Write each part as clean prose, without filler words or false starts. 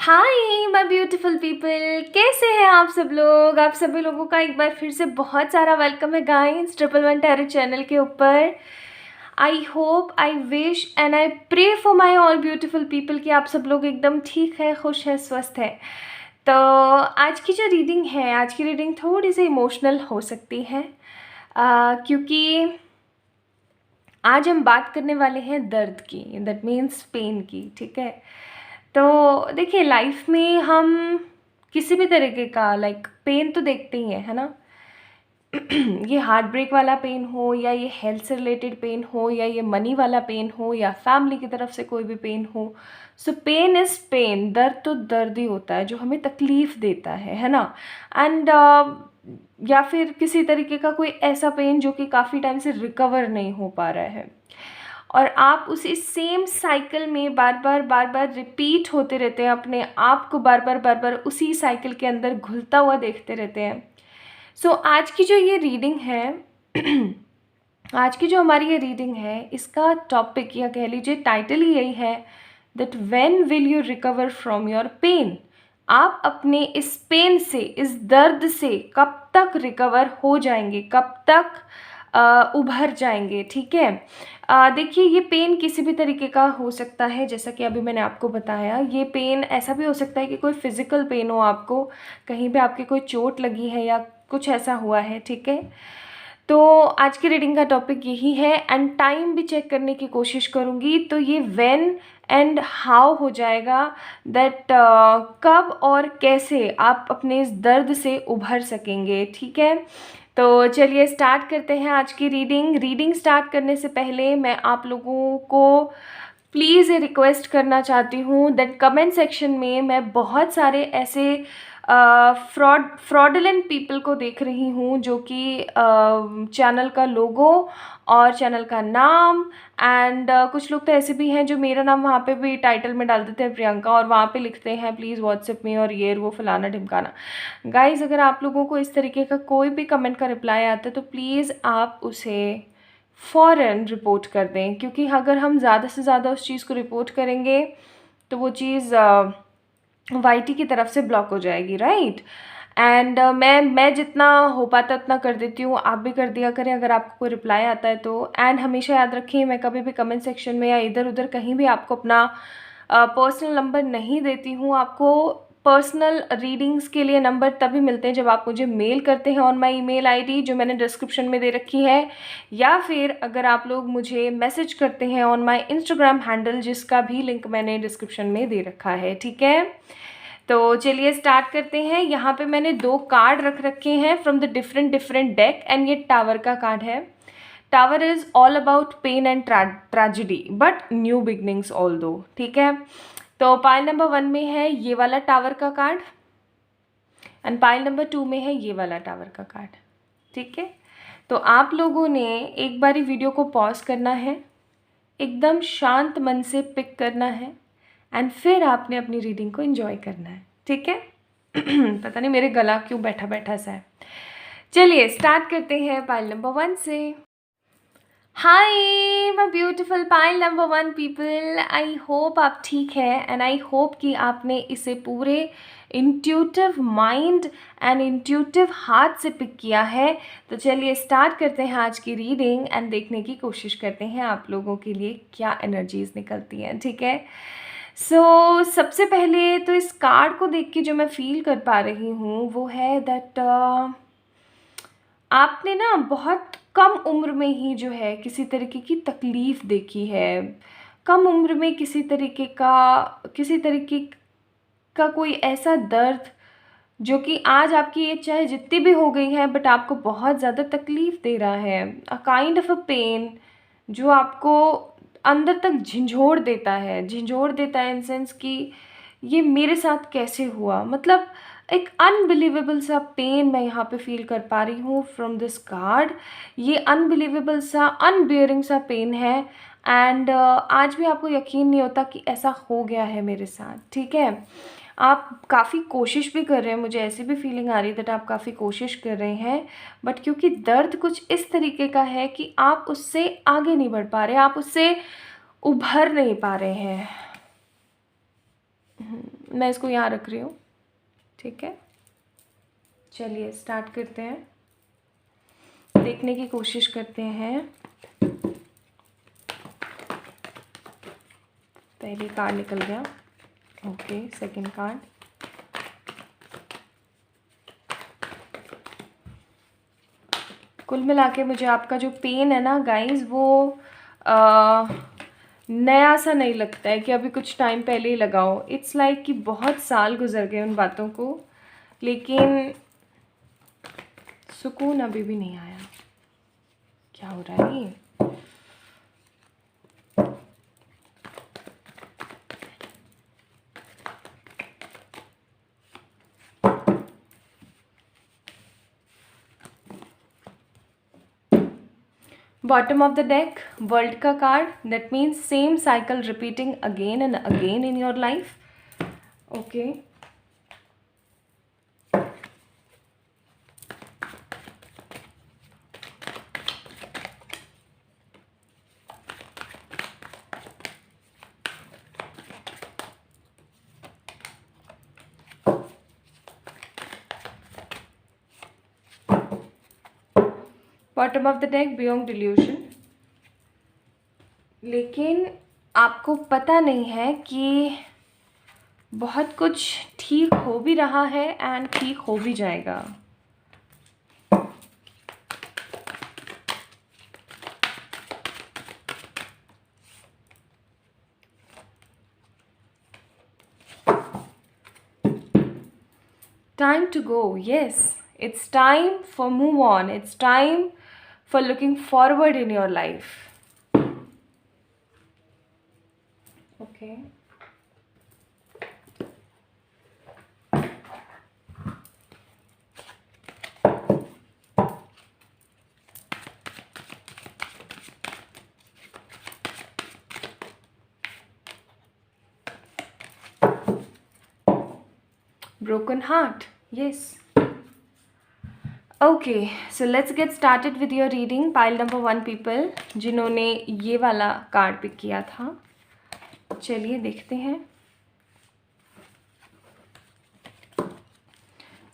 Hi my beautiful people, कैसे हैं आप सब लोग। आप सभी लोगों का एक बार फिर से बहुत सारा वेलकम है गाइस 111 टैरो चैनल के ऊपर। I hope, I wish and I pray for my all beautiful people कि आप सब लोग एकदम ठीक है, खुश है, स्वस्थ है। तो आज की जो रीडिंग है, आज की रीडिंग थोड़ी सी इमोशनल हो सकती है क्योंकि आज हम बात करने वाले हैं दर्द की, दैट मीन्स पेन की। ठीक है, तो देखिए लाइफ में हम किसी भी तरीके का पेन तो देखते ही है ना। ये हार्ट ब्रेक वाला पेन हो, या ये हेल्थ से रिलेटेड पेन हो, या ये मनी वाला पेन हो, या फैमिली की तरफ से कोई भी पेन हो। सो पेन इज़ पेन। दर्द तो दर्द ही होता है जो हमें तकलीफ़ देता है ना। एंड या फिर किसी तरीके का कोई ऐसा पेन जो कि काफ़ी टाइम से रिकवर नहीं हो पा रहा है, और आप उसी सेम साइकिल में बार बार रिपीट होते रहते हैं, अपने आप को बार बार उसी साइकिल के अंदर घुलता हुआ देखते रहते हैं। सो आज की जो ये रीडिंग है आज की जो हमारी ये रीडिंग है, इसका टॉपिक या कह लीजिए टाइटल ही यही है, that when will you recover from your pain. आप अपने इस पेन से, इस दर्द से कब तक रिकवर हो जाएंगे, कब तक उभर जाएंगे। ठीक है, देखिए ये पेन किसी भी तरीके का हो सकता है, जैसा कि अभी मैंने आपको बताया। ये पेन ऐसा भी हो सकता है कि कोई फिज़िकल पेन हो, आपको कहीं पे आपके कोई चोट लगी है या कुछ ऐसा हुआ है। ठीक है, तो आज की रीडिंग का टॉपिक यही है, एंड टाइम भी चेक करने की कोशिश करूँगी। तो ये व्हेन एंड हाउ हो जाएगा, दैट कब और कैसे आप अपने इस दर्द से उभर सकेंगे। ठीक है, तो चलिए स्टार्ट करते हैं आज की रीडिंग स्टार्ट करने से पहले मैं आप लोगों को प्लीज़ ये रिक्वेस्ट करना चाहती हूँ दैट कमेंट सेक्शन में मैं बहुत सारे ऐसे फ्रॉडलेंट पीपल को देख रही हूँ जो कि चैनल का लोगो और चैनल का नाम एंड कुछ लोग तो ऐसे भी हैं जो मेरा नाम वहाँ पे भी टाइटल में डाल देते हैं प्रियंका, और वहाँ पे लिखते हैं प्लीज़ व्हाट्सएप में और ये वो फलाना ढिमकाना। गाइज़, अगर आप लोगों को इस तरीके का कोई भी कमेंट का रिप्लाई आता है तो प्लीज़ आप उसे फ़ौरन रिपोर्ट कर दें, क्योंकि अगर हम ज़्यादा से ज़्यादा उस चीज़ को रिपोर्ट करेंगे तो वो चीज़ वाईटी की तरफ से ब्लॉक हो जाएगी, राइट। एंड मैं जितना हो पाता उतना कर देती हूँ, आप भी कर दिया करें अगर आपको कोई रिप्लाई आता है तो। एंड हमेशा याद रखिए, मैं कभी भी कमेंट सेक्शन में या इधर उधर कहीं भी आपको अपना पर्सनल नंबर नहीं देती हूँ। आपको पर्सनल रीडिंग्स के लिए नंबर तभी मिलते हैं जब आप मुझे मेल करते हैं ऑन माय ईमेल आईडी जो मैंने डिस्क्रिप्शन में दे रखी है, या फिर अगर आप लोग मुझे मैसेज करते हैं ऑन माय इंस्टाग्राम हैंडल जिसका भी लिंक मैंने डिस्क्रिप्शन में दे रखा है। ठीक है, तो चलिए स्टार्ट करते हैं। यहाँ पे मैंने 2 कार्ड रख रखे हैं from the different deck, and ये टावर का कार्ड है। Tower is all about pain and tragedy but new beginnings although. ठीक है, तो पाइल नंबर 1 में है ये वाला टावर का कार्ड, एंड पाइल नंबर 2 में है ये वाला टावर का कार्ड। ठीक है, तो आप लोगों ने एक बारी वीडियो को पॉज करना है, एकदम शांत मन से पिक करना है, एंड फिर आपने अपनी रीडिंग को एंजॉय करना है। ठीक है पता नहीं मेरे गला क्यों बैठा बैठा सा है। चलिए स्टार्ट करते हैं पाइल नंबर 1 से। Hi my beautiful pile number 1 people, I hope आप ठीक है, एंड आई होप कि आपने इसे पूरे intuitive mind and intuitive heart से पिक किया है। तो चलिए स्टार्ट करते हैं आज की रीडिंग एंड देखने की कोशिश करते हैं आप लोगों के लिए क्या एनर्जीज निकलती हैं। ठीक है, सो सबसे पहले तो इस कार्ड को देख के जो मैं फील कर पा रही हूँ वो है दैट आपने ना बहुत कम उम्र में ही जो है किसी तरीके की तकलीफ़ देखी है। कम उम्र में किसी तरीके का कोई ऐसा दर्द जो कि आज आपकी एज चाहे जितनी भी हो गई है बट आपको बहुत ज़्यादा तकलीफ़ दे रहा है। A kind of a pain जो आपको अंदर तक झंझोड़ देता है इन सेंस कि ये मेरे साथ कैसे हुआ। मतलब एक अनबिलीवेबल सा पेन मैं यहाँ पे फील कर पा रही हूँ फ्रॉम दिस कार्ड। ये अनबिलीवेबल सा, अनबियरिंग सा पेन है, एंड आज भी आपको यकीन नहीं होता कि ऐसा हो गया है मेरे साथ। ठीक है, आप काफ़ी कोशिश भी कर रहे हैं, मुझे ऐसी भी फीलिंग आ रही है दैट आप काफ़ी कोशिश कर रहे हैं, बट क्योंकि दर्द कुछ इस तरीके का है कि आप उससे आगे नहीं बढ़ पा रहे, आप उससे उभर नहीं पा रहे हैं। मैं इसको यहाँ रख रही हूँ, ठीक है। चलिए स्टार्ट करते हैं, देखने की कोशिश करते हैं। पहली कार्ड निकल गया, ओके। सेकंड कार्ड, कुल मिला के मुझे आपका जो पेन है ना गाइस, वो नया सा नहीं लगता है कि अभी कुछ टाइम पहले ही लगाओ। इट्स लाइक कि बहुत साल गुजर गए उन बातों को, लेकिन सुकून अभी भी नहीं आया। क्या हो रहा है ये? Bottom of the deck, world का card, that means same cycle repeating again and again in your life, okay. Bottom of the deck, beyond delusion. लेकिन आपको पता नहीं है कि बहुत कुछ ठीक हो भी रहा है एंड ठीक हो भी जाएगा। Time to go, yes. It's time for move on. It's time for looking forward in your life. Okay. Broken heart, yes. Okay, so let's get started with your reading. Pile number 1 people जिन्होंने ये वाला card pick किया था, चलिए देखते हैं।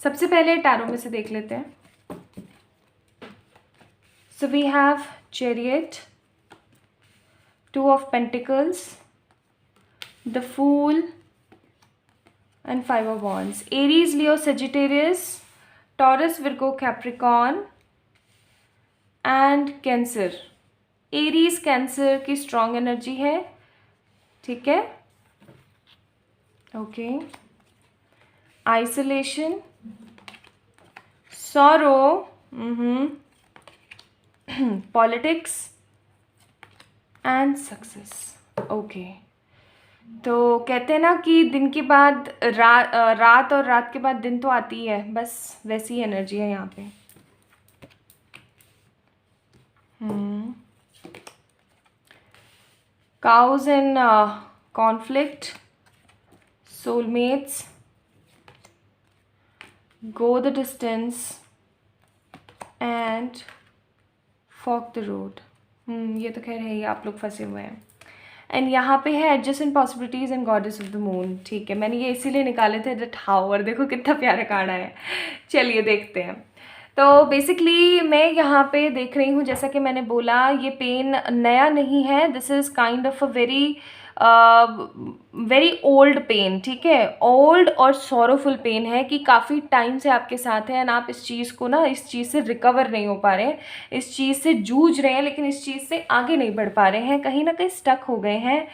सबसे पहले टैरो में से देख लेते हैं। So we have Chariot, Two of Pentacles, the Fool and 5 of Wands. Aries, Leo, Sagittarius, Taurus, Virgo, Capricorn and cancer. Aries cancer की स्ट्रॉन्ग एनर्जी है, ठीक है, okay. Isolation, sorrow, politics and success, okay. तो कहते हैं ना कि दिन के बाद रात और रात के बाद दिन तो आती है, बस वैसी एनर्जी है यहाँ पे। cows in conflict, soulmates, go the distance and fork the road. ये तो खैर है ही, आप लोग फंसे हुए हैं। एंड यहाँ पे है adjacent possibilities and goddess of the moon, ठीक है। मैंने ये इसीलिए निकाले थे द टावर, देखो कितना प्यारा कार्ड है। चलिए देखते हैं। तो बेसिकली मैं यहाँ पे देख रही हूँ, जैसा कि मैंने बोला, ये पेन नया नहीं है। This is kind of a very old pain, ठीक है। ओल्ड और सॉरोफुल पेन है कि काफ़ी टाइम से आपके साथ है एंड आप इस चीज़ को ना, इस चीज़ से रिकवर नहीं हो पा रहे हैं, इस चीज़ से जूझ रहे हैं, लेकिन इस चीज़ से आगे नहीं बढ़ पा रहे हैं, कहीं ना कहीं स्टक हो गए हैं।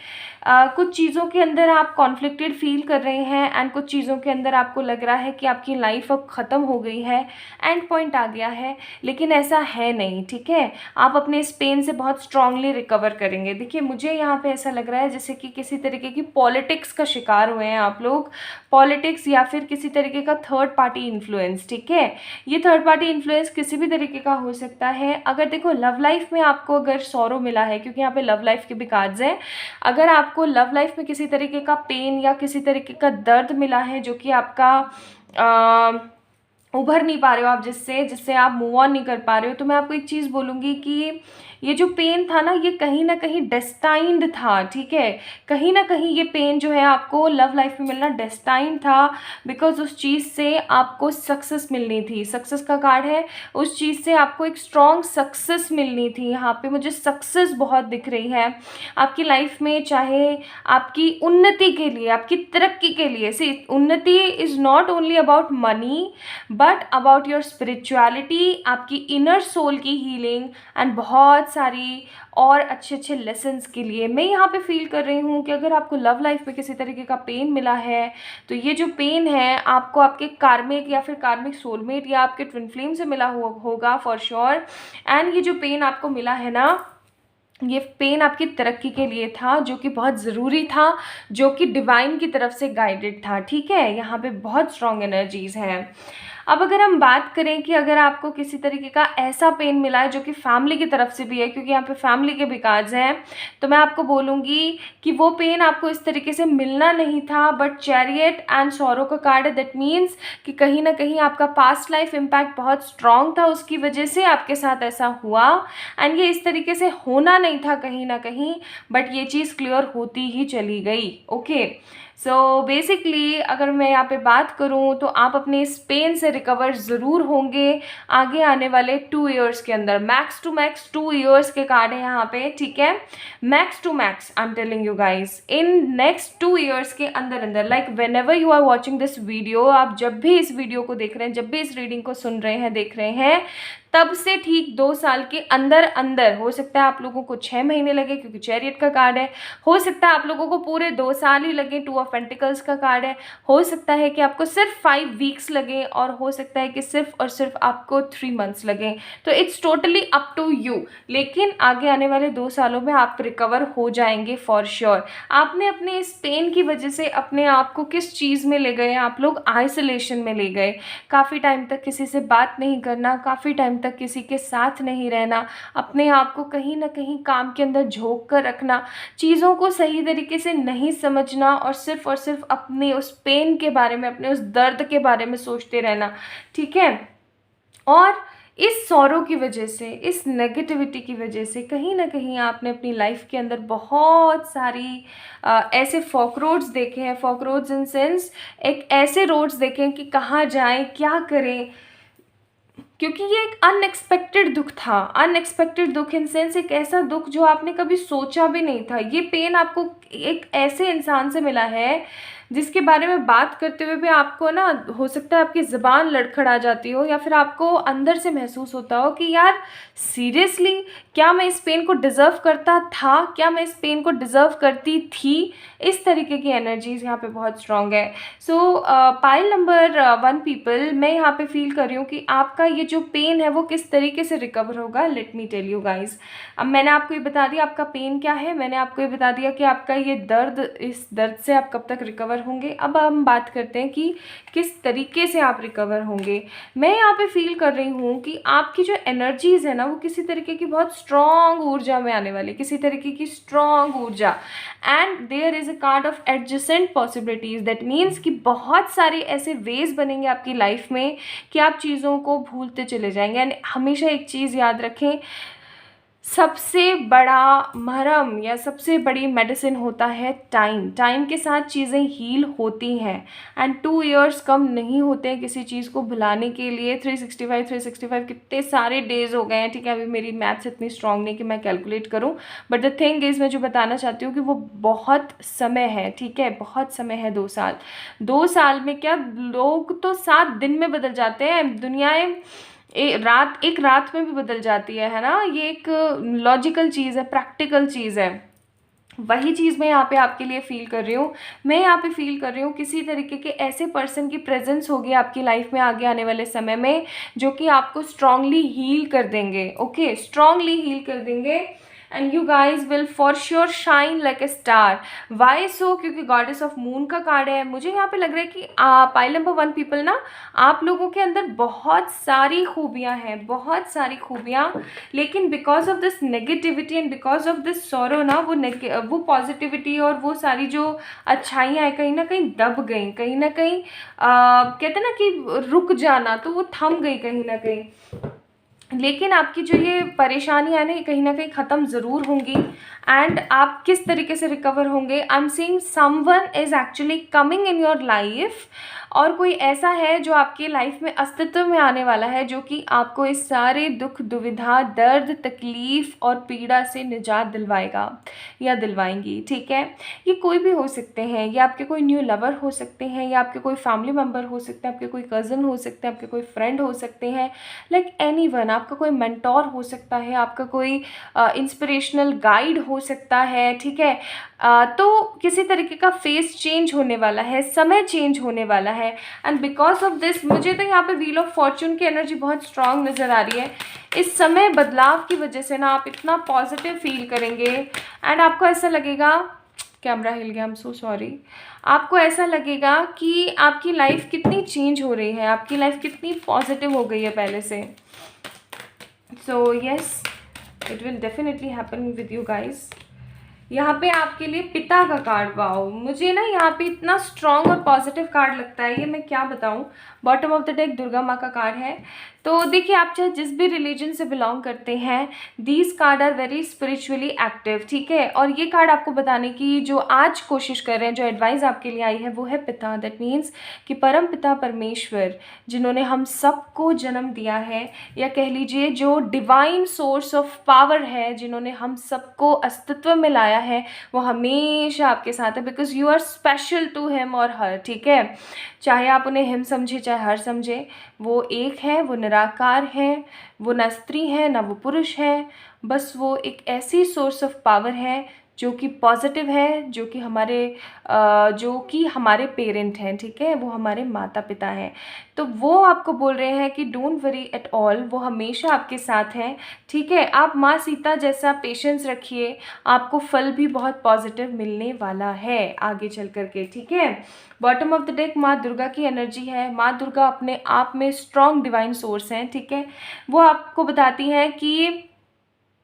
कुछ चीज़ों के अंदर आप कॉन्फ्लिक्टेड फील कर रहे हैं एंड कुछ चीज़ों के अंदर आपको लग रहा है कि आपकी लाइफ अब ख़त्म हो गई है, एंड पॉइंट आ गया है, लेकिन ऐसा है नहीं, ठीक है। आप अपने इस पेन से बहुत स्ट्रांगली रिकवर करेंगे। देखिए मुझे यहाँ पे ऐसा लग रहा है जैसे कि किसी तरीके की पॉलिटिक्स का शिकार हुए हैं आप लोग, पॉलिटिक्स या फिर किसी तरीके का थर्ड पार्टी इन्फ्लुएंस, ठीक है। ये थर्ड पार्टी इन्फ्लुएंस किसी भी तरीके का हो सकता है। अगर देखो लव लाइफ में आपको अगर सॉरो मिला है, क्योंकि यहाँ पे लव लाइफ के भी कार्ड्स हैं, अगर आपको लव लाइफ में किसी तरीके का पेन या किसी तरीके का दर्द मिला है जो कि आपका उभर नहीं पा रहे हो आप, जिससे आप मूव ऑन नहीं कर पा रहे हो, तो मैं आपको एक चीज़ बोलूँगी कि ये जो पेन था ना ये कहीं ना कहीं डेस्टाइंड था, ठीक है, कहीं ना कहीं ये पेन जो है आपको लव लाइफ में मिलना डेस्टाइंड था, बिकॉज उस चीज़ से आपको सक्सेस मिलनी थी। सक्सेस का कार्ड है, उस चीज़ से आपको एक स्ट्रॉन्ग सक्सेस मिलनी थी। यहाँ पे मुझे सक्सेस बहुत दिख रही है आपकी लाइफ में, चाहे आपकी उन्नति के लिए, आपकी तरक्की के लिए। सी उन्नति is not only about money but about your spirituality, आपकी इनर सोल की हीलिंग एंड बहुत सारी और अच्छे अच्छे लेसन्स के लिए। मैं यहाँ पे फील कर रही हूँ कि अगर आपको लव लाइफ में किसी तरीके का पेन मिला है तो ये जो पेन है आपको आपके कार्मिक या फिर कार्मिक सोलमेट या आपके ट्विन फ्लेम से मिला होगा फॉर श्योर। एंड ये जो पेन आपको मिला है ना, ये पेन आपकी तरक्की के लिए था, जो कि बहुत ज़रूरी था, जो कि डिवाइन की तरफ से गाइडेड था, ठीक है। यहाँ पे बहुत स्ट्रॉन्ग एनर्जीज हैं। अब अगर हम बात करें कि अगर आपको किसी तरीके का ऐसा पेन मिला है जो कि फैमिली की तरफ से भी है, क्योंकि यहाँ पे फैमिली के भी कार्ड्स हैं, तो मैं आपको बोलूँगी कि वो पेन आपको इस तरीके से मिलना नहीं था, बट चैरियट एंड सॉरो का कार्ड है। दैट मीन्स कि कहीं ना कहीं आपका पास्ट लाइफ इम्पैक्ट बहुत स्ट्रॉन्ग था, उसकी वजह से आपके साथ ऐसा हुआ। एंड ये इस तरीके से होना नहीं था कहीं ना कहीं, बट ये चीज़ क्लियर होती ही चली गई। ओके, सो बेसिकली अगर मैं यहाँ पे बात करूँ तो आप अपने इस पेन से रिकवर ज़रूर होंगे आगे आने वाले 2 ईयर्स के अंदर। मैक्स टू मैक्स 2 ईयर्स के कार्ड है यहाँ पे, ठीक है। Max to max I am telling you guys, in next 2 years के अंदर अंदर, like whenever you are watching this video, आप जब भी इस वीडियो को देख रहे हैं, जब भी इस रीडिंग को सुन रहे हैं, देख रहे हैं, तब से ठीक 2 साल के अंदर अंदर, हो सकता है आप लोगों को 6 महीने लगे क्योंकि चैरियट का कार्ड है, हो सकता है आप लोगों को पूरे 2 साल ही लगे, 2 ऑफ पेंटिकल्स का कार्ड है, हो सकता है कि आपको सिर्फ 5 वीक्स लगे, और हो सकता है कि सिर्फ और सिर्फ आपको 3 मंथ्स लगे। तो it's totally up to you, लेकिन आगे आने वाले 2 सालों में आप रिकवर हो जाएंगे फॉर श्योर। आपने अपने इस पेन की वजह से अपने आप को किस चीज़ में ले गए, आप लोग आइसोलेशन में ले गए, काफ़ी टाइम तक किसी से बात नहीं करना, काफ़ी टाइम तक किसी के साथ नहीं रहना, अपने आप को कहीं ना कहीं काम के अंदर झोंक कर रखना, चीज़ों को सही तरीके से नहीं समझना, और सिर्फ अपने उस पेन के बारे में, अपने उस दर्द के बारे में सोचते रहना, ठीक है। और इस सॉरो की वजह से, इस नेगेटिविटी की वजह से कहीं ना कहीं आपने अपनी लाइफ के अंदर बहुत सारी ऐसे फॉक रोड्स देखे हैं। फॉक रोड्स इन सेंस एक ऐसे रोड्स देखे हैं कि कहाँ जाएं, क्या करें, क्योंकि ये एक अनएक्सपेक्टेड दुख था। अनएक्सपेक्टेड दुख इन सेंस एक ऐसा दुख जो आपने कभी सोचा भी नहीं था। ये पेन आपको एक ऐसे इंसान से मिला है जिसके बारे में बात करते हुए भी आपको ना, हो सकता है आपकी ज़बान लड़खड़ा जाती हो, या फिर आपको अंदर से महसूस होता हो कि यार सीरियसली क्या मैं इस पेन को डिज़र्व करता था, क्या मैं इस पेन को डिज़र्व करती थी। इस तरीके की एनर्जीज यहाँ पे बहुत स्ट्रॉन्ग है। सो पाइल नंबर 1 पीपल, मैं यहाँ पे फील कर रही हूँ कि आपका ये जो पेन है वो किस तरीके से रिकवर होगा। Let me tell you guys, अब मैंने आपको ये बता दिया आपका पेन क्या है, मैंने आपको ये बता दिया कि आपका ये दर्द, इस दर्द से आप कब तक रिकवर होंगे। अब हम बात करते हैं कि किस तरीके से आप रिकवर होंगे। मैं यहाँ पे फील कर रही हूँ कि आपकी जो एनर्जीज है ना, वो किसी तरीके की बहुत स्ट्रॉन्ग ऊर्जा में आने वाली, किसी तरीके की स्ट्रॉन्ग ऊर्जा। And there is a card of adjacent possibilities, that means कि बहुत सारे ऐसे वेज बनेंगे आपकी लाइफ में कि आप चीज़ों को भूलते चले जाएंगे। एंड हमेशा एक चीज़ याद रखें, सबसे बड़ा मरहम या सबसे बड़ी मेडिसिन होता है टाइम। टाइम के साथ चीज़ें हील होती हैं, एंड 2 ईयर्स कम नहीं होते हैं किसी चीज़ को भुलाने के लिए। 365 कितने सारे डेज हो गए हैं, ठीक है। अभी मेरी मैथ्स इतनी स्ट्रांग नहीं कि मैं कैलकुलेट करूं, बट द थिंग इज़, मैं जो बताना चाहती हूँ कि वो बहुत समय है, ठीक है, बहुत समय है। 2 साल, 2 साल में क्या, लोग तो 7 दिन में बदल जाते हैं, दुनियाएं एक रात में भी बदल जाती है ना। ये एक लॉजिकल चीज़ है, प्रैक्टिकल चीज़ है। वही चीज़ मैं यहाँ पे आपके लिए फील कर रही हूँ। मैं यहाँ पे फील कर रही हूँ किसी तरीके के ऐसे पर्सन की प्रेजेंस होगी आपकी लाइफ में आगे आने वाले समय में, जो कि आपको स्ट्रांगली हील कर देंगे। ओके, स्ट्रांगली हील कर देंगे, and you guys will for sure shine like a star. Why so, क्योंकि गॉडेस ऑफ मून का कार्ड है। मुझे यहाँ पे लग रहा है कि पाइल नंबर 1 पीपल ना, आप लोगों के अंदर बहुत सारी खूबियाँ हैं, बहुत सारी खूबियाँ, लेकिन because of this negativity and because of this sorrow ना, वो पॉजिटिविटी और वो सारी जो अच्छाइयाँ हैं कहीं ना कहीं दब गई, कहीं ना कहीं कहते हैं ना कि रुक जाना, तो वो थम गई कहीं ना कहीं। लेकिन आपकी जो ये परेशानियाँ ना, ये कहीं न कहीं ख़त्म ज़रूर होंगी। एंड आप किस तरीके से रिकवर होंगे, I am seeing someone is actually coming in your life, और कोई ऐसा है जो आपकी लाइफ में अस्तित्व में आने वाला है, जो कि आपको इस सारे दुख, दुविधा, दर्द, तकलीफ़ और पीड़ा से निजात दिलवाएगा या दिलवाएँगी, ठीक है? ये कोई भी हो सकते हैं, ये आपके कोई न्यू लवर हो सकते हैं, या आपके कोई फैमिली मेम्बर हो सकते हैं, आपके कोई कज़न हो सकते हैं, आपके कोई फ्रेंड हो सकते हैं, लाइक एनीवन, आपका कोई मेंटोर हो सकता है, आपका कोई इंस्पिरेशनल गाइड हो सकता है, ठीक है? तो किसी तरीके का फेस चेंज होने वाला है, समय चेंज होने वाला है। एंड बिकॉज ऑफ दिस मुझे तो यहाँ पे व्हील ऑफ फॉर्चून की एनर्जी बहुत स्ट्रांग नज़र आ रही है। इस समय बदलाव की वजह से ना आप इतना पॉजिटिव फील करेंगे, एंड आपको ऐसा लगेगा, कैमरा हिल गया, आई एम सो सॉरी, आपको ऐसा लगेगा कि आपकी लाइफ कितनी चेंज हो रही है, आपकी लाइफ कितनी पॉजिटिव हो गई है पहले से। So yes, it will definitely happen with you guys. यहाँ पे आपके लिए पिता का कार्ड, वाओ, मुझे ना यहाँ पे इतना स्ट्रॉन्ग और पॉजिटिव कार्ड लगता है, ये मैं क्या बताऊँ। Bottom of the deck Durga माँ का कार्ड है। तो देखिए, आप चाहे जिस भी रिलीजन से बिलोंग करते हैं, these card are very spiritually active, ठीक है? और ये कार्ड आपको बताने की जो आज कोशिश कर रहे हैं, जो एडवाइस आपके लिए आई है, वो है पिता। दैट मीन्स कि परम पिता परमेश्वर, जिन्होंने हम सबको जन्म दिया है, या कह लीजिए जो डिवाइन सोर्स ऑफ पावर है, जिन्होंने हम सबको अस्तित्व में लाया है, वो हमेशा आपके साथ है, because you are special to him और हर, ठीक है? चाहे आप उन्हें हिम समझे चाहे हर समझे, वो एक है, वो निराकार है, वो ना स्त्री है ना वो पुरुष है, बस वो एक ऐसी सोर्स ऑफ पावर है जो कि पॉजिटिव है, जो कि हमारे पेरेंट हैं, ठीक है? वो हमारे माता पिता हैं। तो वो आपको बोल रहे हैं कि डोंट वरी एट ऑल, वो हमेशा आपके साथ हैं, ठीक है? आप माँ सीता जैसा पेशेंस रखिए, आपको फल भी बहुत पॉजिटिव मिलने वाला है आगे चल कर के, ठीक है? बॉटम ऑफ द डेक माँ दुर्गा की एनर्जी है। माँ दुर्गा अपने आप में स्ट्रॉन्ग डिवाइन सोर्स हैं, ठीक है? वो आपको बताती हैं कि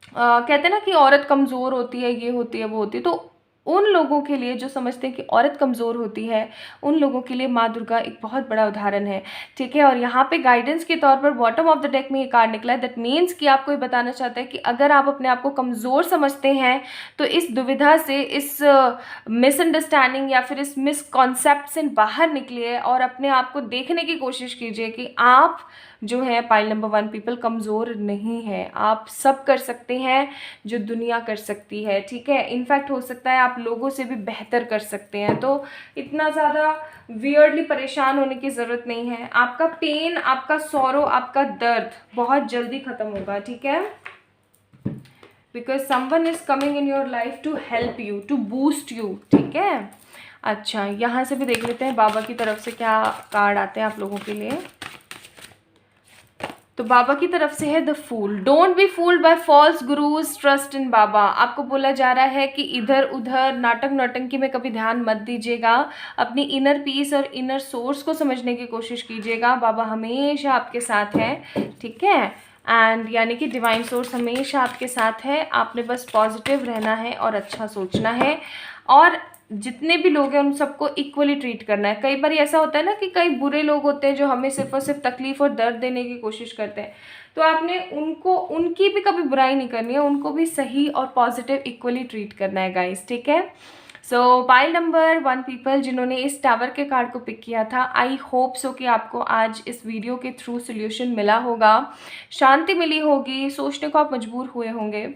कहते हैं ना कि औरत कमज़ोर होती है, ये होती है, वो होती है, तो उन लोगों के लिए जो समझते हैं कि औरत कमज़ोर होती है, उन लोगों के लिए माँ दुर्गा एक बहुत बड़ा उदाहरण है, ठीक है? और यहाँ पे गाइडेंस के तौर पर बॉटम ऑफ द डेक में ये कार्ड निकला है। दैट मीन्स कि आपको ये बताना चाहता है कि अगर आप अपने आप को कमज़ोर समझते हैं, तो इस दुविधा से, इस मिसअंडरस्टैंडिंग या फिर इस मिसकॉन्सेप्ट से बाहर निकलिए, और अपने आप को देखने की कोशिश कीजिए कि आप जो है पाइल नंबर 1 पीपल कमज़ोर नहीं है, आप सब कर सकते हैं जो दुनिया कर सकती है, ठीक है? इनफैक्ट हो सकता है आप लोगों से भी बेहतर कर सकते हैं। तो इतना ज़्यादा वियर्डली परेशान होने की ज़रूरत नहीं है। आपका पेन, आपका सॉरो, आपका दर्द बहुत जल्दी ख़त्म होगा, ठीक है? Because someone is coming in your life to help you, to boost you, ठीक है? अच्छा, यहाँ से भी देख लेते हैं बाबा की तरफ से क्या कार्ड आते हैं आप लोगों के लिए। तो बाबा की तरफ से है the fool. Don't be fooled by false gurus, trust in Baba. आपको बोला जा रहा है कि इधर उधर नाटक नौटंकी में कभी ध्यान मत दीजिएगा, अपनी इनर पीस और इनर सोर्स को समझने की कोशिश कीजिएगा। बाबा हमेशा आपके साथ हैं, ठीक है? एंड यानी कि डिवाइन सोर्स हमेशा आपके साथ है, आपने बस पॉजिटिव रहना है और अच्छा सोचना है, और जितने भी लोग हैं उन सबको इक्वली ट्रीट करना है। कई बार ऐसा होता है ना कि कई बुरे लोग होते हैं जो हमें सिर्फ और सिर्फ तकलीफ और दर्द देने की कोशिश करते हैं, तो आपने उनकी भी कभी बुराई नहीं करनी है, उनको भी सही और पॉजिटिव इक्वली ट्रीट करना है गाइस, ठीक है? सो पाइल नंबर 1 पीपल जिन्होंने इस टावर के कार्ड को पिक किया था, आई होप सो कि आपको आज इस वीडियो के थ्रू सोल्यूशन मिला होगा, शांति मिली होगी, सोचने को आप मजबूर हुए होंगे।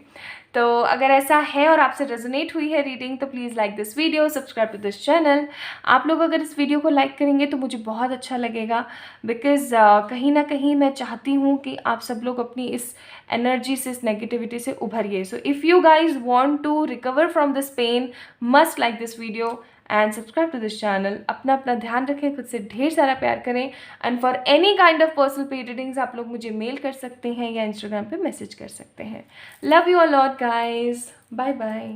तो अगर ऐसा है और आपसे रेजोनेट हुई है रीडिंग, तो please like this video, subscribe to this channel. आप लोग अगर इस वीडियो को लाइक करेंगे तो मुझे बहुत अच्छा लगेगा, बिकॉज़ कहीं ना कहीं मैं चाहती हूँ कि आप सब लोग अपनी इस एनर्जी से, इस नेगेटिविटी से उभरिए। So if you guys want to recover from this pain, must like this video and subscribe to this channel. अपना ध्यान रखें, खुद से ढेर सारा प्यार करें, and for any kind of personal paid readings आप लोग मुझे मेल कर सकते हैं या इंस्टाग्राम पे मैसेज कर सकते हैं। Love you a lot guys, bye bye.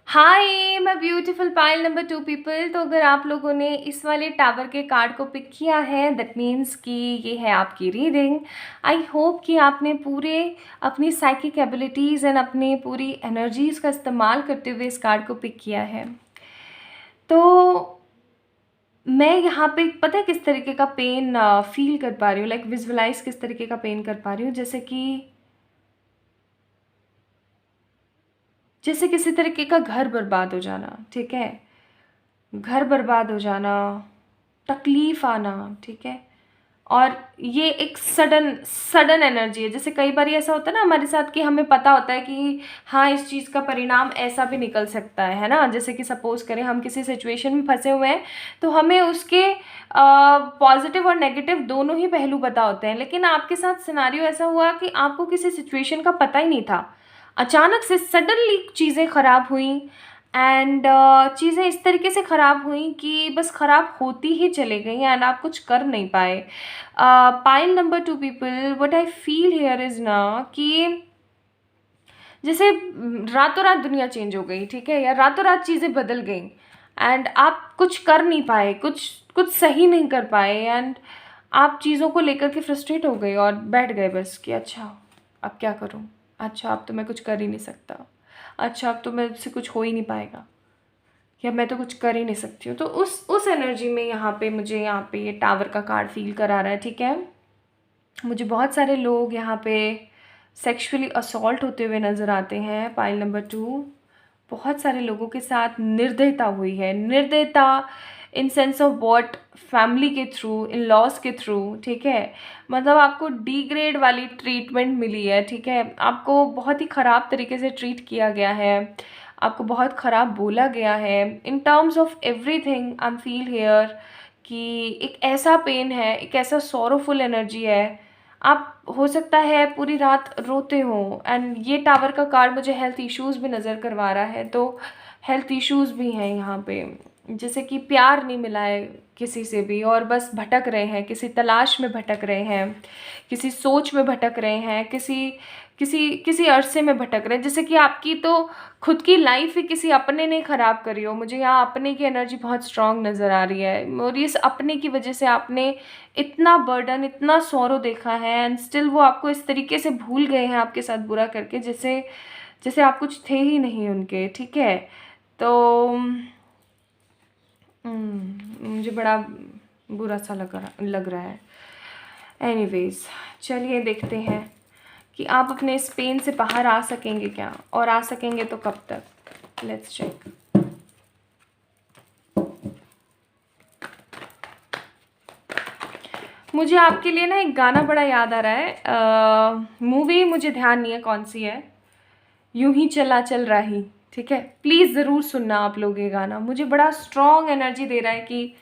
Hi मैं ब्यूटीफुल पाइल नंबर 2 पीपल। तो अगर आप लोगों ने इस वाले टावर के कार्ड को पिक किया है, दैट मीन्स कि ये है आपकी रीडिंग। आई होप कि आपने पूरे अपनी साइकिक एबिलिटीज़ एंड अपनी पूरी एनर्जीज़ का इस्तेमाल करते हुए इस कार्ड को पिक किया है। तो मैं यहाँ पे पता है किस तरीके का पेन फील कर पा रही हूँ, लाइक विजुअलाइज किस तरीके का पेन कर पा रही हूँ, जैसे किसी तरीके का घर बर्बाद हो जाना, ठीक है, घर बर्बाद हो जाना, तकलीफ आना, ठीक है। और ये एक सडन सडन एनर्जी है। जैसे कई बार ऐसा होता है ना हमारे साथ कि हमें पता होता है कि हाँ इस चीज़ का परिणाम ऐसा भी निकल सकता है ना। जैसे कि सपोज करें हम किसी सिचुएशन में फंसे हुए हैं, तो हमें उसके पॉजिटिव और नेगेटिव दोनों ही पहलू पता होते हैं। लेकिन आपके साथ सिनारियो ऐसा हुआ कि आपको किसी सिचुएशन का पता ही नहीं था, अचानक से सडनली चीज़ें ख़राब हुई, एंड चीज़ें इस तरीके से ख़राब हुई कि बस ख़राब होती ही चले गई एंड आप कुछ कर नहीं पाए। Pile number 2 people, what I feel here is ना कि जैसे रातों रात दुनिया चेंज हो गई, ठीक है, या रातों रात चीज़ें बदल गई एंड आप कुछ कर नहीं पाए, कुछ कुछ सही नहीं कर पाए, एंड आप चीज़ों को लेकर के फ्रस्ट्रेट हो गए और बैठ गए बस कि अच्छा अब क्या करूं, अच्छा अब तो मैं कुछ कर ही नहीं सकता, अच्छा अब तो मेरे से कुछ हो ही नहीं पाएगा, या मैं तो कुछ कर ही नहीं सकती हूँ। तो उस एनर्जी में यहाँ पे ये टावर का कार्ड फील करा रहा है, ठीक है। मुझे बहुत सारे लोग यहाँ पे सेक्सुअली असॉल्ट होते हुए नज़र आते हैं। पाइल नंबर 2, बहुत सारे लोगों के साथ निर्दयता हुई है, निर्दयता in sense of what, family के थ्रू, इन लॉज के थ्रू, ठीक है। मतलब आपको डिग्रेड वाली ट्रीटमेंट मिली है, ठीक है, आपको बहुत ही ख़राब तरीके से ट्रीट किया गया है, आपको बहुत ख़राब बोला गया है, in terms of everything I am feel here कि एक ऐसा पेन है, एक ऐसा सॉरोफुल एनर्जी है। आप हो सकता है पूरी रात रोते हो, एंड ये टावर का कार्ड मुझे हेल्थ इश्यूज़ भी नज़र करवा रहा है, तो हेल्थ इश्यूज़ भी हैं यहाँ पे। जैसे कि प्यार नहीं मिला है किसी से भी और बस भटक रहे हैं, किसी तलाश में भटक रहे हैं, किसी सोच में भटक रहे हैं, किसी किसी किसी अरसे में भटक रहे हैं। जैसे कि आपकी तो खुद की लाइफ ही किसी अपने ने ख़राब करी हो। मुझे यहाँ अपने की एनर्जी बहुत स्ट्रांग नज़र आ रही है, और इस अपने की वजह से आपने इतना बर्डन, इतना सौरो देखा है, एंड स्टिल वो आपको इस तरीके से भूल गए हैं आपके साथ बुरा करके, जैसे जैसे आप कुछ थे ही नहीं उनके, ठीक है। तो मुझे बड़ा बुरा सा लग रहा है। एनीवेज, चलिए देखते हैं कि आप अपने इस पेन से बाहर आ सकेंगे क्या, और आ सकेंगे तो कब तक। Let's check. मुझे आपके लिए ना एक गाना बड़ा याद आ रहा है, मूवी मुझे ध्यान नहीं है कौन सी है, यूं ही चला चल राही, ठीक है। प्लीज़ ज़रूर सुनना आप लोग ये गाना, मुझे बड़ा स्ट्रॉन्ग एनर्जी दे रहा है कि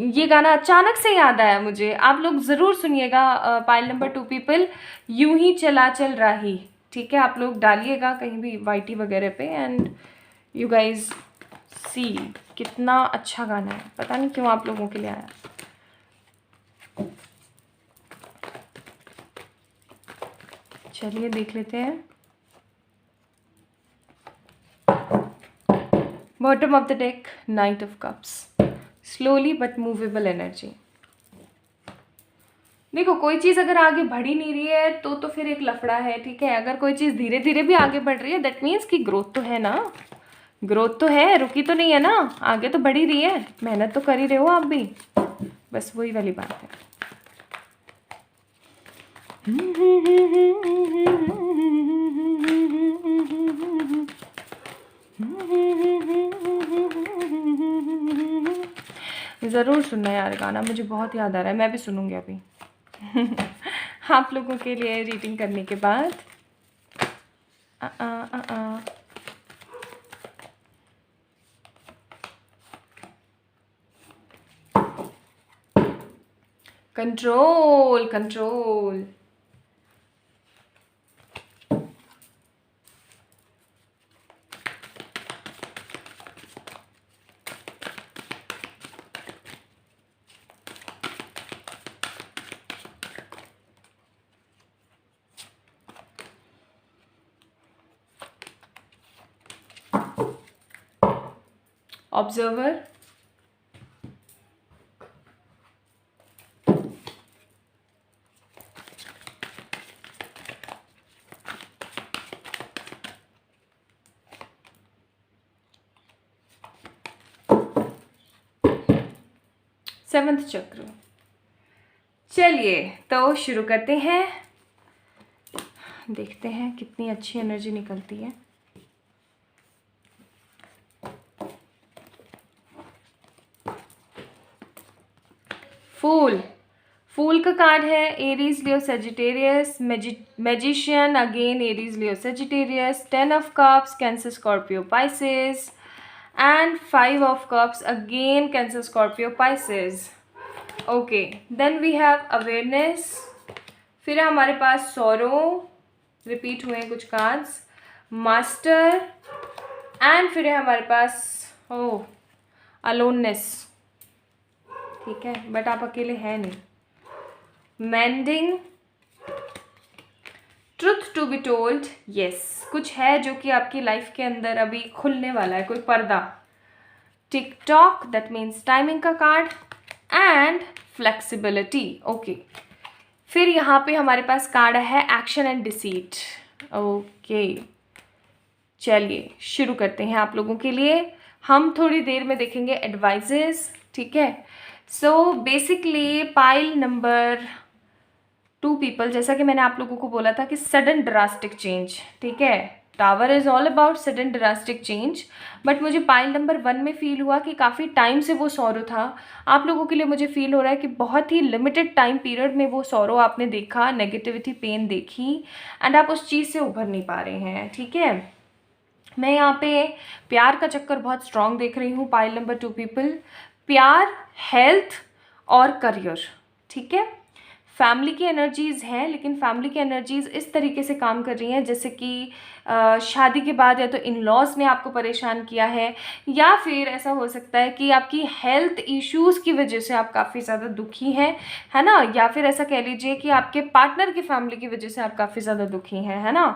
ये गाना अचानक से याद आया मुझे। आप लोग ज़रूर सुनिएगा। पाइल नंबर 2 पीपल, यूं ही चला चल राही, ठीक है। आप लोग डालिएगा कहीं भी वाईटी वगैरह पे, एंड यू गाइज सी कितना अच्छा गाना है। पता नहीं क्यों आप लोगों के लिए आया। चलिए देख लेते हैं। Bottom of the deck, night of cups, slowly but movable energy. देखो, कोई चीज़ अगर आगे बढ़ ही नहीं रही है तो फिर एक लफड़ा है, ठीक है। अगर कोई चीज़ धीरे धीरे भी आगे बढ़ रही है, दैट मीन्स कि ग्रोथ तो है ना, ग्रोथ तो है, रुकी तो नहीं है ना, आगे तो बढ़ ही रही है, मेहनत तो कर ही रहे हो आप भी, बस वही वाली बात है। ज़रूर सुनना यार गाना, मुझे बहुत याद आ रहा है, मैं भी सुनूंगी अभी आप लोगों के लिए रीडिंग करने के बाद। Control control. ऑब्जर्वर, 7th चक्र। चलिए तो शुरू करते हैं, देखते हैं कितनी अच्छी एनर्जी निकलती है। फूल का कार्ड है Aries Leo Sagittarius, magician again Aries Leo Sagittarius, 10 of cups Cancer Scorpio Pisces and 5 of cups again Cancer Scorpio Pisces. Okay, then we have awareness, फिर हमारे पास सॉरो, रिपीट हुए हैं कुछ कार्ड्स, मास्टर एंड फिर है हमारे पास aloneness. ठीक है, बट आप अकेले हैं नहीं। Mending, truth to be told, yes कुछ है जो कि आपकी लाइफ के अंदर अभी खुलने वाला है, कोई पर्दा। Tick tock, that means timing का कार्ड, एंड फ्लेक्सिबिलिटी। ओके, फिर यहाँ पे हमारे पास कार्ड है एक्शन एंड डिसीट। ओके, चलिए शुरू करते हैं आप लोगों के लिए। हम थोड़ी देर में देखेंगे एडवाइजेस। ठीक है, so basically pile number 2 people, जैसा कि मैंने आप लोगों को बोला था कि सडन ड्रास्टिक चेंज। ठीक है, tower is all about sudden drastic change, but मुझे पाइल नंबर 1 में फील हुआ कि काफ़ी टाइम से वो सॉरो था। आप लोगों के लिए मुझे फील हो रहा है कि बहुत ही लिमिटेड टाइम पीरियड में वो सॉरो आपने देखा, नेगेटिविटी, पेन देखी, एंड आप उस चीज़ से उभर नहीं पा रहे हैं। ठीक है, मैं यहाँ पे प्यार का चक्कर बहुत स्ट्रांग देख रही हूँ पाइल नंबर 2 पीपल, प्यार, हेल्थ और करियर। ठीक है, फैमिली की एनर्जीज़ हैं, लेकिन फैमिली की एनर्जीज़ इस तरीके से काम कर रही हैं जैसे कि शादी के बाद या तो इन लॉज ने आपको परेशान किया है, या फिर ऐसा हो सकता है कि आपकी हेल्थ इश्यूज़ की वजह से आप काफ़ी ज़्यादा दुखी हैं, है ना, या फिर ऐसा कह लीजिए कि आपके पार्टनर की फैमिली की वजह से आप काफ़ी ज़्यादा दुखी हैं, है ना।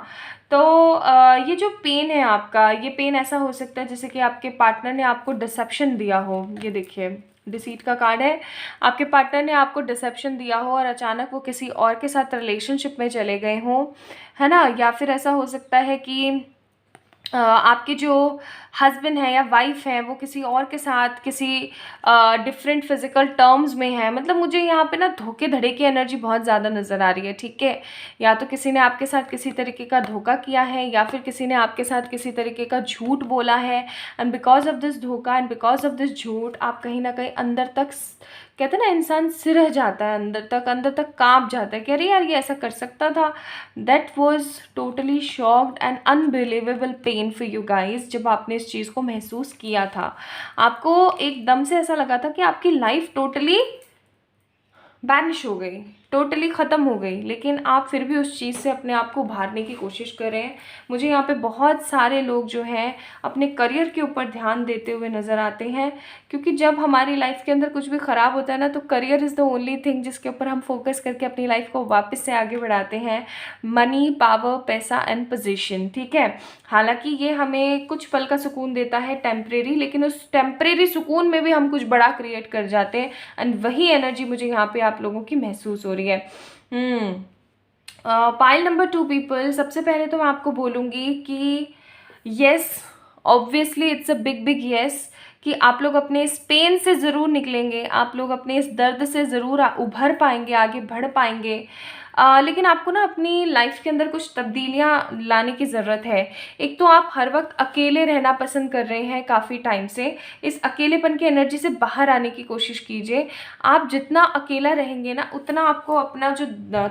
तो ये जो पेन है आपका, ये पेन ऐसा हो सकता है जैसे कि आपके पार्टनर ने आपको डिसेप्शन दिया हो। ये देखिए डिसीट का कार्ड है, आपके पार्टनर ने आपको डिसेप्शन दिया हो और अचानक वो किसी और के साथ रिलेशनशिप में चले गए हों, है ना, या फिर ऐसा हो सकता है कि आपके जो हस्बैंड है या वाइफ है वो किसी और के साथ किसी डिफरेंट फिजिकल टर्म्स में है। मतलब मुझे यहाँ पे ना धोखे धड़े की एनर्जी बहुत ज़्यादा नज़र आ रही है। ठीक है, या तो किसी ने आपके साथ किसी तरीके का धोखा किया है, या फिर किसी ने आपके साथ किसी तरीके का झूठ बोला है, एंड बिकॉज ऑफ दिस धोखा एंड बिकॉज ऑफ दिस झूठ आप कहीं ना कहीं अंदर तक, कहते हैं ना, इंसान सिरह जाता है, अंदर तक कांप जाता है कि अरे यार ये ऐसा कर सकता था। That was totally shocked and unbelievable pain for you guys. जब आपने इस चीज़ को महसूस किया था, आपको एकदम से ऐसा लगा था कि आपकी लाइफ टोटली बैनिश हो गई, टोटली ख़त्म हो गई, लेकिन आप फिर भी उस चीज़ से अपने आप को उभारने की कोशिश कर रहे हैं। मुझे यहाँ पे बहुत सारे लोग जो हैं अपने करियर के ऊपर ध्यान देते हुए नज़र आते हैं, क्योंकि जब हमारी लाइफ के अंदर कुछ भी ख़राब होता है ना, तो career is the only thing जिसके ऊपर हम फोकस करके अपनी लाइफ को वापस से आगे बढ़ाते हैं। मनी, पावर, पैसा एंड पोजीशन। ठीक है, हालांकि ये हमें कुछ पल का सुकून देता है, टेम्परेरी, लेकिन उस टेम्परेरी सुकून में भी हम कुछ बड़ा क्रिएट कर जाते हैं, एंड वही एनर्जी मुझे यहाँ पे आप लोगों की महसूस हो रही है। पाइल नंबर 2 पीपल, सबसे पहले तो मैं आपको बोलूँगी कि yes, obviously it's a big yes, कि आप लोग अपने इस पेन से ज़रूर निकलेंगे, आप लोग अपने इस दर्द से ज़रूर उभर पाएंगे, आगे बढ़ पाएंगे। लेकिन आपको ना अपनी लाइफ के अंदर कुछ तब्दीलियाँ लाने की ज़रूरत है। एक तो आप हर वक्त अकेले रहना पसंद कर रहे हैं काफ़ी टाइम से, इस अकेलेपन की एनर्जी से बाहर आने की कोशिश कीजिए। आप जितना अकेला रहेंगे ना, उतना आपको अपना जो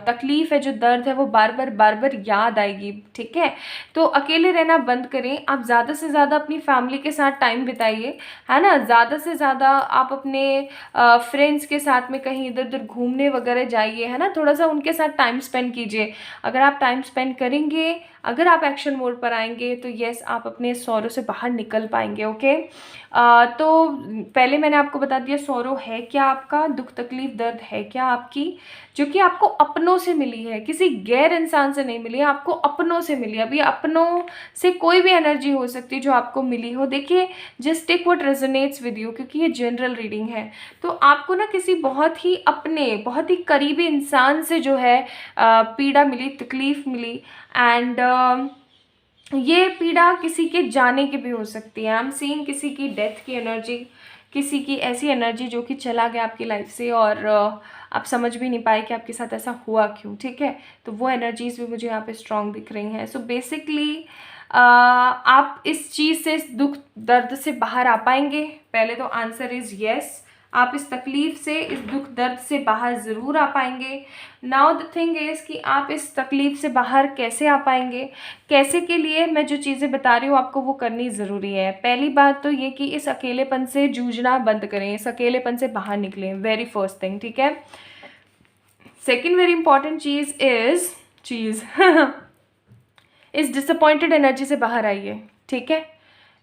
तकलीफ़ है, जो दर्द है, वो बार बार याद आएगी। ठीक है, तो अकेले रहना बंद करें, आप ज़्यादा से ज़्यादा अपनी फैमिली के साथ टाइम बिताइए, है ना, ज़्यादा से ज़्यादा आप अपने फ्रेंड्स के साथ में कहीं इधर उधर घूमने वगैरह जाइए, है ना, थोड़ा सा उनके साथ टाइम स्पेंड कीजिए। अगर आप टाइम स्पेंड करेंगे, अगर आप एक्शन मोड पर आएंगे, तो यस आप अपने सौरों से बाहर निकल पाएंगे। ओके, तो पहले मैंने आपको बता दिया सौरो है क्या, आपका दुख तकलीफ दर्द है क्या आपकी, जो कि आपको अपनों से मिली है, किसी गैर इंसान से नहीं मिली है, आपको अपनों से मिली है। अभी अपनों से कोई भी एनर्जी हो सकती है जो आपको मिली हो। देखिए, just take what resonates with you, क्योंकि ये जनरल रीडिंग है। तो आपको ना किसी बहुत ही अपने, बहुत ही करीबी इंसान से जो है पीड़ा मिली, तकलीफ मिली, एंड ये पीड़ा किसी के जाने की भी हो सकती है। आई एम सीइंग किसी की डेथ की एनर्जी, किसी की ऐसी एनर्जी जो कि चला गया आपकी लाइफ से और आप समझ भी नहीं पाए कि आपके साथ ऐसा हुआ क्यों, ठीक है। तो वो एनर्जीज भी मुझे यहाँ पे स्ट्रांग दिख रही हैं। सो बेसिकली आप इस चीज़ से, इस दुख दर्द से बाहर आ पाएंगे? पहले तो आंसर इज़ येस। आप इस तकलीफ़ से, इस दुख दर्द से बाहर ज़रूर आ पाएंगे। नाउ द थिंग इज़ कि आप इस तकलीफ़ से बाहर कैसे आ पाएंगे, कैसे के लिए मैं जो चीज़ें बता रही हूँ आपको वो करनी ज़रूरी है। पहली बात तो ये कि इस अकेलेपन से जूझना बंद करें, इस अकेलेपन से बाहर निकलें, वेरी फर्स्ट थिंग, ठीक है। सेकेंड वेरी इंपॉर्टेंट चीज़ इस डिसअपॉइंटेड एनर्जी से बाहर आइए, ठीक है।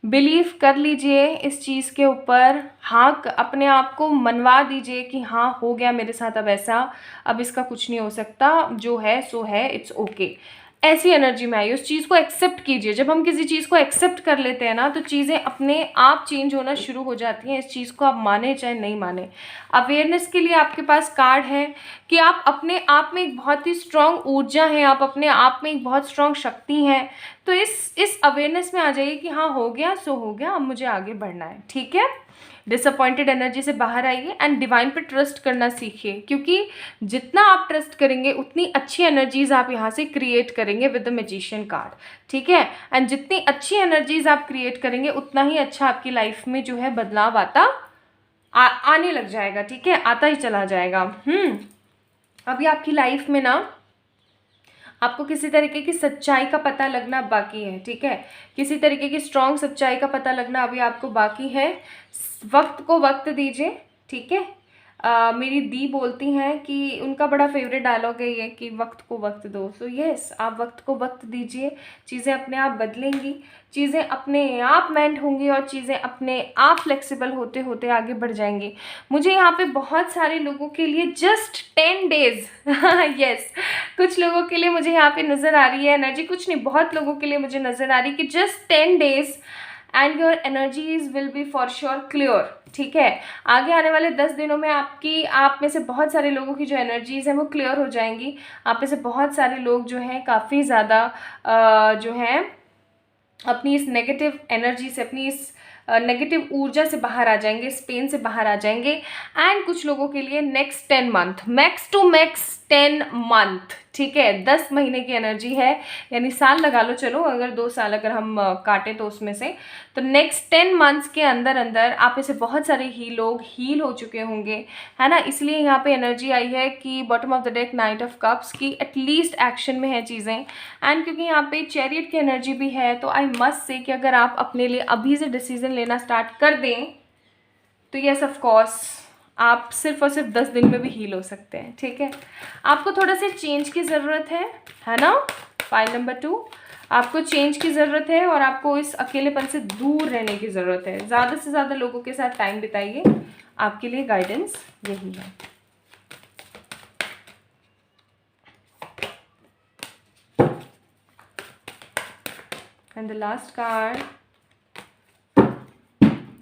बिलीव कर लीजिए इस चीज़ के ऊपर, हाँ अपने आप को मनवा दीजिए कि हाँ हो गया मेरे साथ अब ऐसा, अब इसका कुछ नहीं हो सकता, जो है सो है, इट्स ओके। ऐसी एनर्जी में आइए, उस चीज़ को एक्सेप्ट कीजिए। जब हम किसी चीज़ को एक्सेप्ट कर लेते हैं ना तो चीज़ें अपने आप चेंज होना शुरू हो जाती हैं। इस चीज़ को आप माने चाहे नहीं माने। अवेयरनेस के लिए आपके पास कार्ड है कि आप अपने आप में एक बहुत ही स्ट्रॉन्ग ऊर्जा है, आप अपने आप में एक बहुत स्ट्रॉन्ग शक्ति हैं। तो इस अवेयरनेस में आ जाइए कि हाँ हो गया सो हो गया, अब मुझे आगे बढ़ना है, ठीक है। डिसअपॉइंटेड एनर्जी से बाहर आइए एंड डिवाइन पे ट्रस्ट करना सीखिए, क्योंकि जितना आप ट्रस्ट करेंगे उतनी अच्छी एनर्जीज आप यहाँ से क्रिएट करेंगे विद द मैजिशियन कार्ड, ठीक है। एंड जितनी अच्छी एनर्जीज आप क्रिएट करेंगे उतना ही अच्छा आपकी लाइफ में जो है बदलाव आने लग जाएगा, ठीक है, आता ही चला जाएगा। अभी आपकी लाइफ में ना आपको किसी तरीके की सच्चाई का पता लगना बाकी है, ठीक है। किसी तरीके की स्ट्रॉन्ग सच्चाई का पता लगना अभी आपको बाकी है। वक्त को वक्त दीजिए, ठीक है। मेरी दी बोलती हैं कि उनका बड़ा फेवरेट डायलॉग है ये कि वक्त को वक्त दो। सो यस, आप वक्त को वक्त दीजिए, चीज़ें अपने आप बदलेंगी, चीज़ें अपने आप मेंट होंगी और चीज़ें अपने आप फ्लेक्सिबल होते होते आगे बढ़ जाएंगी। मुझे यहाँ पे बहुत सारे लोगों के लिए जस्ट 10 डेज यस, कुछ लोगों के लिए मुझे यहाँ पे नज़र आ रही है एनर्जी, कुछ नहीं, बहुत लोगों के लिए मुझे नज़र आ रही है कि just 10 days and your energies will be for sure clear, ठीक है। आगे आने वाले 10 दिनों में आप में से बहुत सारे लोगों की जो एनर्जीज हैं वो क्लियर हो जाएंगी। आप में से बहुत सारे लोग जो हैं काफ़ी ज़्यादा जो हैं अपनी इस नेगेटिव एनर्जी से, अपनी इस नेगेटिव ऊर्जा से बाहर आ जाएंगे, इस पेन से बाहर आ जाएंगे। एंड कुछ लोगों के लिए next 10 month, max to max 10 month, ठीक है, 10 महीने की एनर्जी है, यानी साल लगा लो, चलो अगर 2 साल अगर हम काटें तो उसमें से, तो नेक्स्ट 10 मंथ्स के अंदर अंदर आप में से बहुत सारे लोग हील हो चुके होंगे, है ना। इसलिए यहाँ पे एनर्जी आई है कि bottom of the deck night of cups की एटलीस्ट एक्शन में है चीज़ें। एंड क्योंकि यहाँ पे चैरियट की एनर्जी भी है तो आई मस्ट से कि अगर आप अपने लिए अभी से डिसीजन लेना स्टार्ट कर दें तो यस ऑफ कोर्स आप सिर्फ और सिर्फ 10 दिन में भी हील हो सकते हैं, ठीक है। आपको थोड़ा सा चेंज की ज़रूरत है ना। फाइल नंबर 2, आपको चेंज की ज़रूरत है और आपको इस अकेलेपन से दूर रहने की ज़रूरत है। ज़्यादा से ज़्यादा लोगों के साथ टाइम बिताइए, आपके लिए गाइडेंस यही है। And the last card,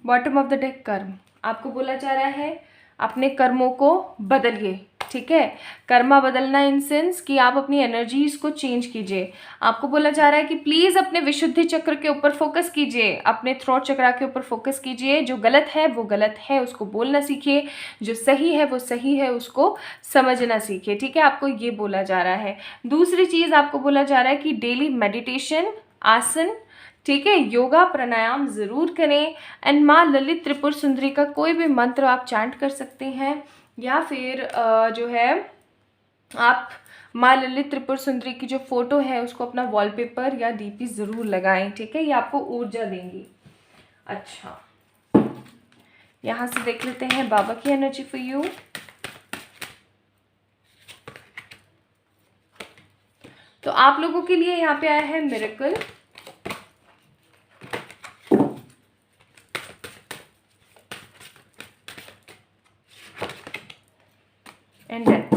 bottom of the deck, कर्म। आपको बोला जा रहा है अपने कर्मों को बदलिए, ठीक है। कर्मा बदलना इन सेंस कि आप अपनी एनर्जीज को चेंज कीजिए। आपको बोला जा रहा है कि प्लीज़ अपने विशुद्धि चक्र के ऊपर फोकस कीजिए, अपने थ्रोट चक्र के ऊपर फोकस कीजिए। जो गलत है वो गलत है, उसको बोलना सीखिए, जो सही है वो सही है, उसको समझना सीखिए, ठीक है। आपको ये बोला जा रहा है। दूसरी चीज़ आपको बोला जा रहा है कि डेली मेडिटेशन, आसन, ठीक है, योगा प्राणायाम ज़रूर करें। एंड माँ ललित त्रिपुर सुंदरी का कोई भी मंत्र आप चैंट कर सकते हैं, या फिर जो है आप माँ ललित त्रिपुर सुंदरी की जो फोटो है उसको अपना वॉलपेपर या डीपी ज़रूर लगाएं, ठीक है, ये आपको ऊर्जा देंगी। अच्छा, यहाँ से देख लेते हैं बाबा की एनर्जी फॉर यू। तो आप लोगों के लिए यहाँ पे आया है मिरेकल, एंड डेथ।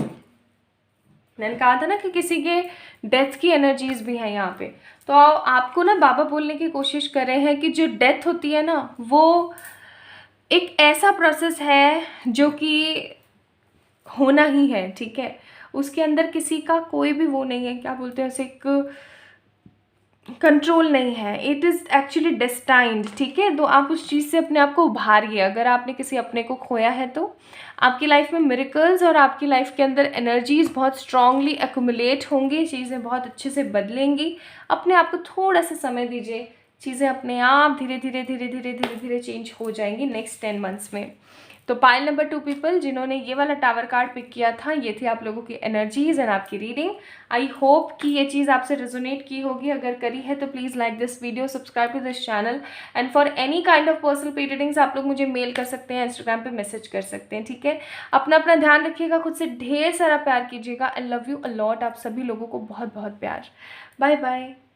मैंने कहा था ना कि किसी के डेथ की एनर्जीज भी हैं यहाँ पे। तो आपको ना बाबा बोलने की कोशिश कर रहे हैं कि जो डेथ होती है ना वो एक ऐसा प्रोसेस है जो कि होना ही है, ठीक है। उसके अंदर किसी का कोई भी वो नहीं है, क्या बोलते हैं उसे, एक कंट्रोल नहीं है, इट इज़ एक्चुअली डेस्टाइंड, ठीक है। तो आप उस चीज़ से अपने आप को उभारिए। अगर आपने किसी अपने को खोया है तो आपकी लाइफ में मिरेकल्स और आपकी लाइफ के अंदर एनर्जीज बहुत स्ट्रांगली एक्यूमुलेट होंगी, चीज़ें बहुत अच्छे से बदलेंगी। अपने आप को थोड़ा सा समय दीजिए, चीज़ें अपने आप धीरे धीरे धीरे धीरे धीरे धीरे चेंज हो जाएंगी नेक्स्ट 10 मंथ्स में। तो पाइल नंबर 2 पीपल जिन्होंने ये वाला टावर कार्ड पिक किया था, ये थी आप लोगों की एनर्जीज एंड आपकी रीडिंग। आई होप कि ये चीज़ आपसे रेजोनेट की होगी। अगर करी है तो please like this video, subscribe to this channel and for any kind of personal pay readings आप लोग मुझे मेल कर सकते हैं, इंस्टाग्राम पे मैसेज कर सकते हैं, ठीक है। अपना अपना ध्यान रखिएगा, खुद से ढेर सारा प्यार कीजिएगा। I love you a lot. आप सभी लोगों को बहुत बहुत प्यार। Bye bye.